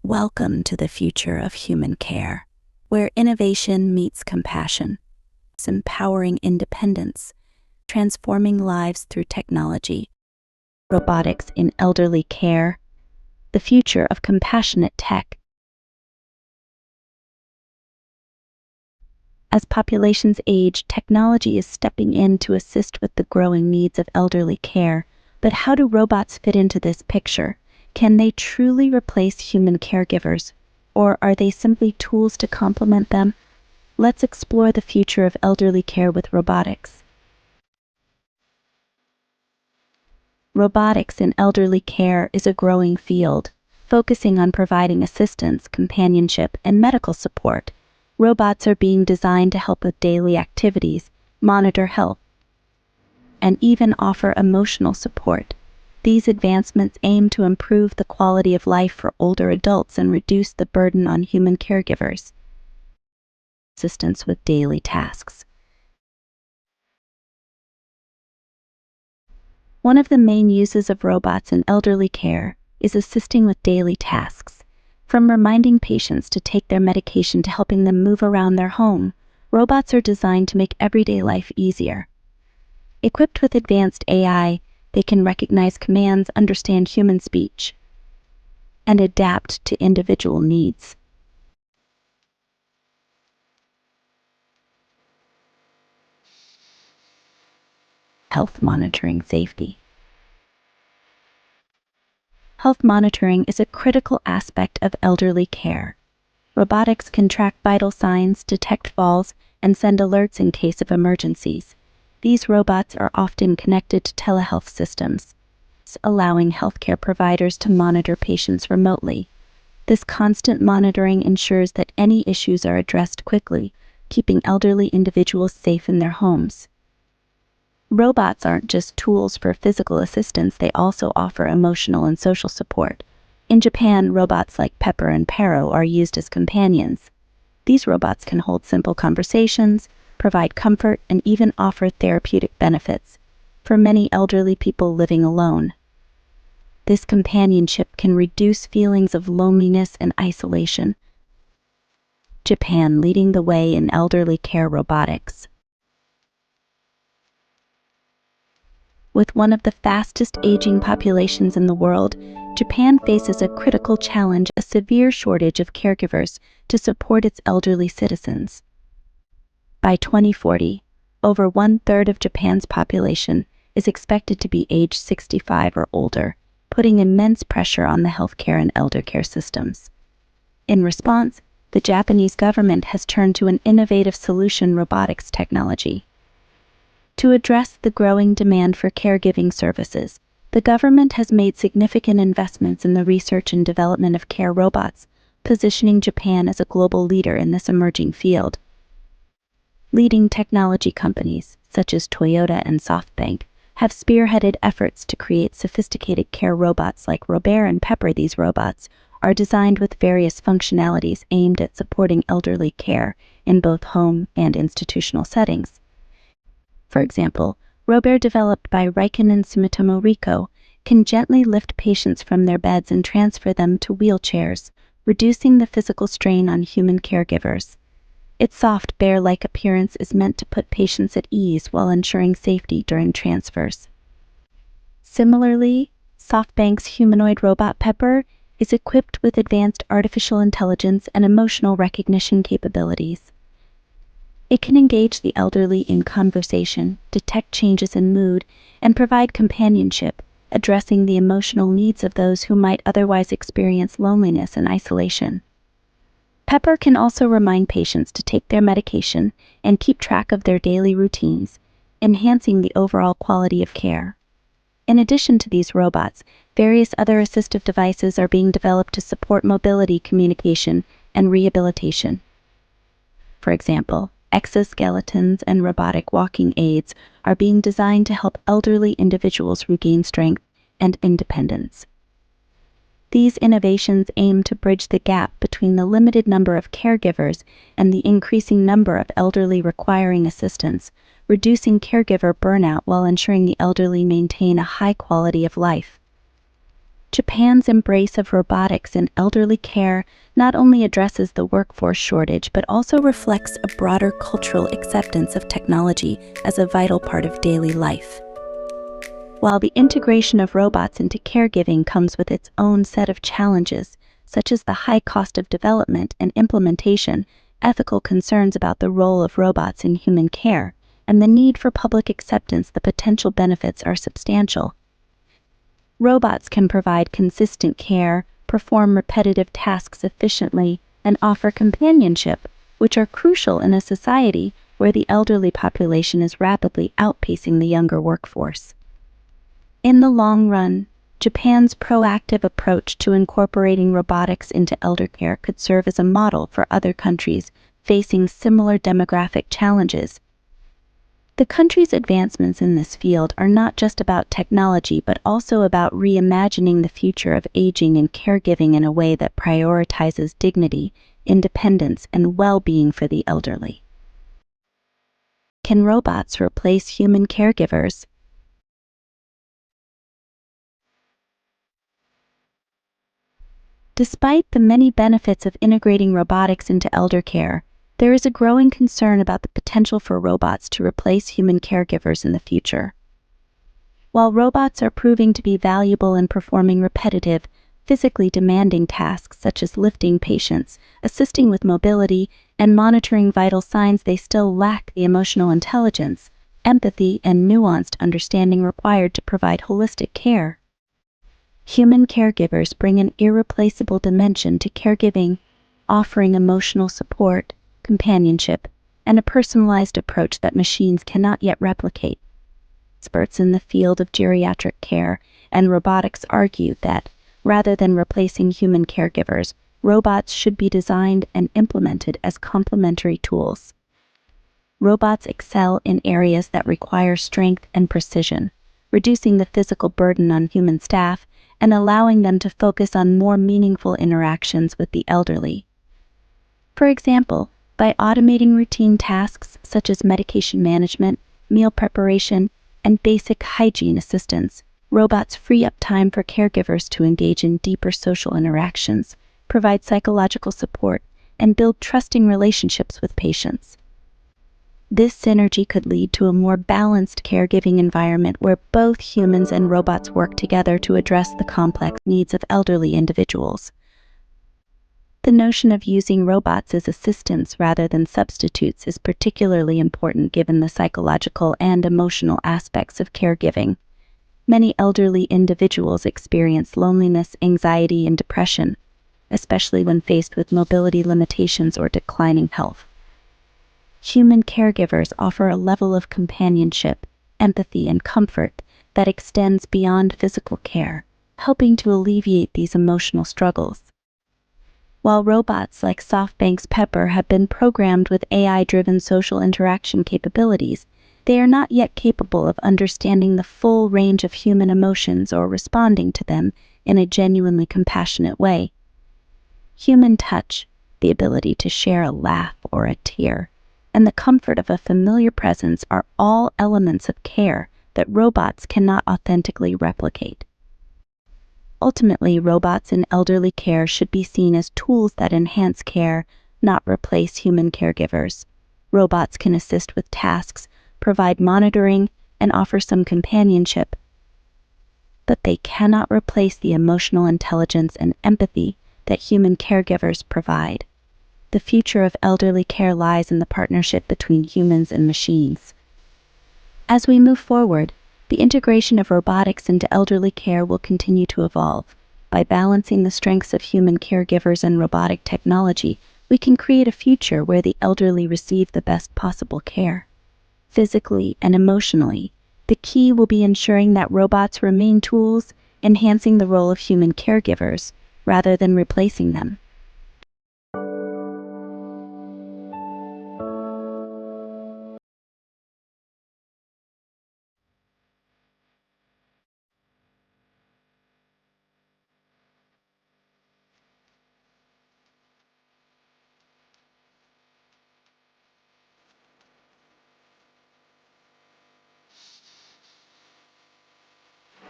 Welcome to the future of human care, where innovation meets compassion, empowering independence, transforming lives through technology. Robotics in elderly care, the future of compassionate tech. As populations age, technology is stepping in to assist with the growing needs of elderly care. But how do robots fit into this picture? Can they truly replace human caregivers, or are they simply tools to complement them? Let's explore the future of elderly care with robotics. Robotics in elderly care is a growing field, focusing on providing assistance, companionship, and medical support. Robots are being designed to help with daily activities, monitor health, and even offer emotional support. These advancements aim to improve the quality of life for older adults and reduce the burden on human caregivers. Assistance with daily tasks. One of the main uses of robots in elderly care is assisting with daily tasks. From reminding patients to take their medication to helping them move around their home, robots are designed to make everyday life easier. Equipped with advanced AI, they can recognize commands, understand human speech, and adapt to individual needs. Health monitoring safety. Health monitoring is a critical aspect of elderly care. Robotics can track vital signs, detect falls, and send alerts in case of emergencies. These robots are often connected to telehealth systems, allowing healthcare providers to monitor patients remotely. This constant monitoring ensures that any issues are addressed quickly, keeping elderly individuals safe in their homes. Robots aren't just tools for physical assistance, they also offer emotional and social support. In Japan, robots like Pepper and Paro are used as companions. These robots can hold simple conversations, provide comfort, and even offer therapeutic benefits for many elderly people living alone. This companionship can reduce feelings of loneliness and isolation. Japan leading the way in elderly care robotics. With one of the fastest aging populations in the world, Japan faces a critical challenge: a severe shortage of caregivers to support its elderly citizens. By 2040, over one-third of Japan's population is expected to be age 65 or older, putting immense pressure on the healthcare and elder care systems. In response, the Japanese government has turned to an innovative solution: robotics technology. To address the growing demand for caregiving services, the government has made significant investments in the research and development of care robots, positioning Japan as a global leader in this emerging field. Leading technology companies, such as Toyota and SoftBank, have spearheaded efforts to create sophisticated care robots like Robert and Pepper. These robots are designed with various functionalities aimed at supporting elderly care in both home and institutional settings. For example, Robert, developed by Riken and Sumitomo Rico, can gently lift patients from their beds and transfer them to wheelchairs, reducing the physical strain on human caregivers. Its soft, bear-like appearance is meant to put patients at ease while ensuring safety during transfers. Similarly, SoftBank's humanoid robot Pepper is equipped with advanced artificial intelligence and emotional recognition capabilities. It can engage the elderly in conversation, detect changes in mood, and provide companionship, addressing the emotional needs of those who might otherwise experience loneliness and isolation. Pepper can also remind patients to take their medication and keep track of their daily routines, enhancing the overall quality of care. In addition to these robots, various other assistive devices are being developed to support mobility, communication, and rehabilitation. For example, exoskeletons and robotic walking aids are being designed to help elderly individuals regain strength and independence. These innovations aim to bridge the gap between the limited number of caregivers and the increasing number of elderly requiring assistance, reducing caregiver burnout while ensuring the elderly maintain a high quality of life. Japan's embrace of robotics in elderly care not only addresses the workforce shortage but also reflects a broader cultural acceptance of technology as a vital part of daily life. While the integration of robots into caregiving comes with its own set of challenges, such as the high cost of development and implementation, ethical concerns about the role of robots in human care, and the need for public acceptance, the potential benefits are substantial. Robots can provide consistent care, perform repetitive tasks efficiently, and offer companionship, which are crucial in a society where the elderly population is rapidly outpacing the younger workforce. In the long run, Japan's proactive approach to incorporating robotics into elder care could serve as a model for other countries facing similar demographic challenges. The country's advancements in this field are not just about technology but also about reimagining the future of aging and caregiving in a way that prioritizes dignity, independence, and well-being for the elderly. Can robots replace human caregivers? Despite the many benefits of integrating robotics into elder care, there is a growing concern about the potential for robots to replace human caregivers in the future. While robots are proving to be valuable in performing repetitive, physically demanding tasks such as lifting patients, assisting with mobility, and monitoring vital signs, they still lack the emotional intelligence, empathy, and nuanced understanding required to provide holistic care. Human caregivers bring an irreplaceable dimension to caregiving, offering emotional support, companionship, and a personalized approach that machines cannot yet replicate. Experts in the field of geriatric care and robotics argue that, rather than replacing human caregivers, robots should be designed and implemented as complementary tools. Robots excel in areas that require strength and precision, reducing the physical burden on human staff and allowing them to focus on more meaningful interactions with the elderly. For example, by automating routine tasks such as medication management, meal preparation, and basic hygiene assistance, robots free up time for caregivers to engage in deeper social interactions, provide psychological support, and build trusting relationships with patients. This synergy could lead to a more balanced caregiving environment where both humans and robots work together to address the complex needs of elderly individuals. The notion of using robots as assistants rather than substitutes is particularly important given the psychological and emotional aspects of caregiving. Many elderly individuals experience loneliness, anxiety, and depression, especially when faced with mobility limitations or declining health. Human caregivers offer a level of companionship, empathy, and comfort that extends beyond physical care, helping to alleviate these emotional struggles. While robots like SoftBank's Pepper have been programmed with AI-driven social interaction capabilities, they are not yet capable of understanding the full range of human emotions or responding to them in a genuinely compassionate way. Human touch, the ability to share a laugh or a tear, and the comfort of a familiar presence are all elements of care that robots cannot authentically replicate. Ultimately, robots in elderly care should be seen as tools that enhance care, not replace human caregivers. Robots can assist with tasks, provide monitoring, and offer some companionship, but they cannot replace the emotional intelligence and empathy that human caregivers provide. The future of elderly care lies in the partnership between humans and machines. As we move forward, the integration of robotics into elderly care will continue to evolve. By balancing the strengths of human caregivers and robotic technology, we can create a future where the elderly receive the best possible care. Physically and emotionally, the key will be ensuring that robots remain tools, enhancing the role of human caregivers, rather than replacing them.